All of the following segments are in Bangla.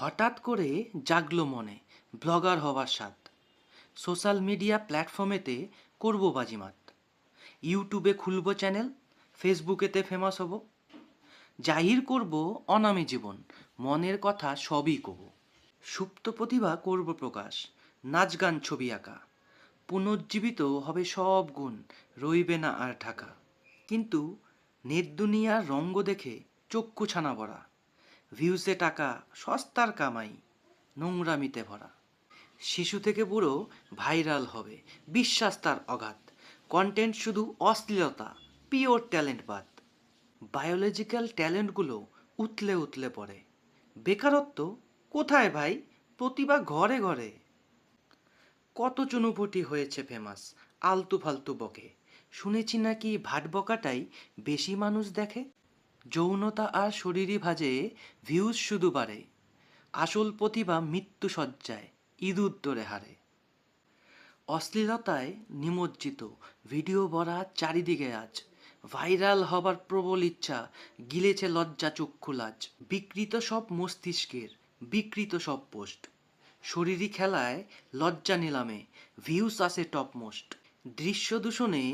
হঠাৎ করে জাগলো মনে ব্লগার হওয়ার স্বাদ। সোশ্যাল মিডিয়া প্ল্যাটফর্মেতে করব বাজিমাত। ইউটিউবে খুলব চ্যানেল, ফেসবুকেতে ফেমাস হব। জাহির করব অনামী জীবন, মনের কথা সবই কব। সুপ্ত প্রতিভা করব প্রকাশ, নাচ গান ছবি আঁকা। পুনর্জীবিত হবে সব গুণ, রইবে না আর ঢাকা। কিন্তু নেট দুনিয়ার রঙ্গ দেখে চক্ষু ছানা ভরা। ভিউসে টাকা, সস্তার কামাই, নোংরামিতে ভরা। শিশু থেকে বুড়ো ভাইরাল হবে, বিশ্বাস তার অগাধ। কন্টেন্ট শুধু অশ্লীলতা, পিওর ট্যালেন্ট বাদ। বায়োলজিক্যাল ট্যালেন্টগুলো উতলে উতলে পড়ে। বেকারত্ব কোথায় ভাই, প্রতিভা ঘরে ঘরে। কত চুনোপুটি হয়েছে ফেমাস, আলতু ফালতু বকে। শুনেছি নাকি ভাট বকাটাই বেশি মানুষ দেখে। যৌনতা আর শরীরই ভাজে, ভিউজ শুধু বাড়ে। আসল প্রতিভা মৃত্যু সজ্জায়, ইঁদুর দৌড়ে হারে। অশ্লীলতায় নিমজ্জিত ভিডিও ভরা চারিদিকে আজ। ভাইরাল হবার প্রবল ইচ্ছা গিলেছে লজ্জা চক্ষু লাজ। বিকৃত সব মস্তিষ্কের, বিকৃত সব পোস্ট। শরীরী খেলায় লজ্জা নিলামে, ভিউস আসে টপমোস্ট। দৃশ্য দূষণে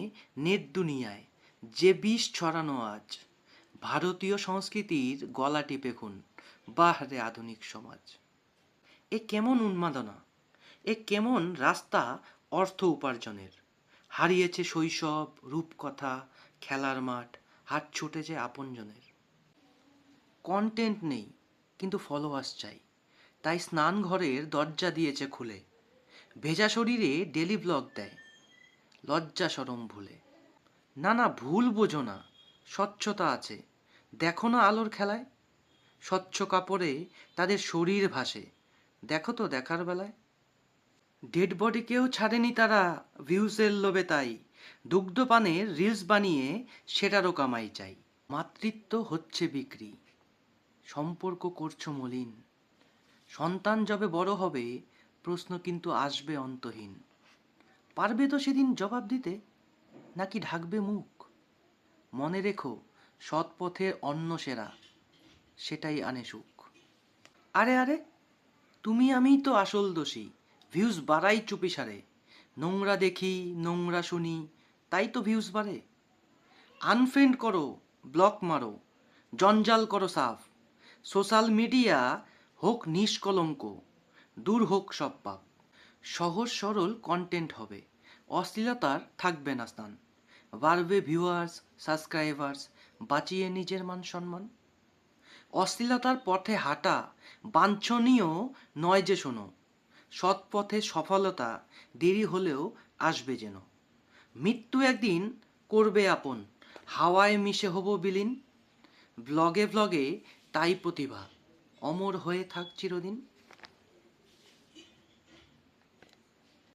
নেট দুনিয়ায় যে বিষ ছড়ানো আজ। ভারতীয় সংস্কৃতির গলা টিপে খুন, বাহ রে আধুনিক সমাজ। এ কেমন উন্মাদনা, এ কেমন রাস্তা অর্থ উপার্জনের। হারিয়েছে শৈশব, রূপকথা, খেলার মাঠ, হাত ছুটেছে আপনজনের। কন্টেন্ট নেই কিন্তু ফলোয়ার্স চাই, তাই স্নান ঘরের দরজা দিয়েছে খুলে। ভেজা শরীরে ডেলি ব্লগ দেয়, লজ্জা সরম ভুলে। না না ভুল বোঝো না, স্বচ্ছতা আছে, দেখো না আলোর খেলায়। স্বচ্ছ কাপড়ে তাদের শরীর ভাসে, দেখো তো দেখার বেলায়। ডেড বডিকেও ছাড়েনি তারা, ভিউসের লোভে তাই। দুগ্ধপানের রিলস বানিয়ে সেটারও কামাই চাই। মাতৃত্ব হচ্ছে বিক্রি, সম্পর্ক করছো মলিন। সন্তান যবে বড় হবে, প্রশ্ন কিন্তু আসবে অন্তহীন। পারবে তো সেদিন জবাব দিতে, নাকি ঢাকবে মুখ? মনে রেখো, সৎ পথের অন্ন সেরা, সেটাই আনে সুখ। আরে আরে, তুমি আমিই তো আসল দোষী, ভিউজ বাড়াই চুপিসারে। নোংরা দেখি, নোংরা শুনি, তাই তো ভিউজ বাড়ে। আনফ্রেন্ড করো, ব্লক মারো, জঞ্জাল করো সাফ। সোশ্যাল মিডিয়া হোক নিষ্কলঙ্ক, দূর হোক সব পাপ। সহজ সরল কন্টেন্ট হবে, অশ্লীলতার থাকবে না স্থান। বাড়বে ভিউয়ার্স, সাবস্ক্রাইবার্স, বাঁচিয়ে নিজের মান সম্মান। অশ্লীলতার পথে হাঁটা বাঞ্ছনীয় নয় যে শোনো। সৎ পথে সফলতা দেরি হলেও আসবে যেন। মৃত্যু একদিন করবে আপন, হাওয়ায় মিশে হব বিলীন। ব্লগে ব্লগে তাই প্রতিভা অমর হয়ে থাক চিরদিন।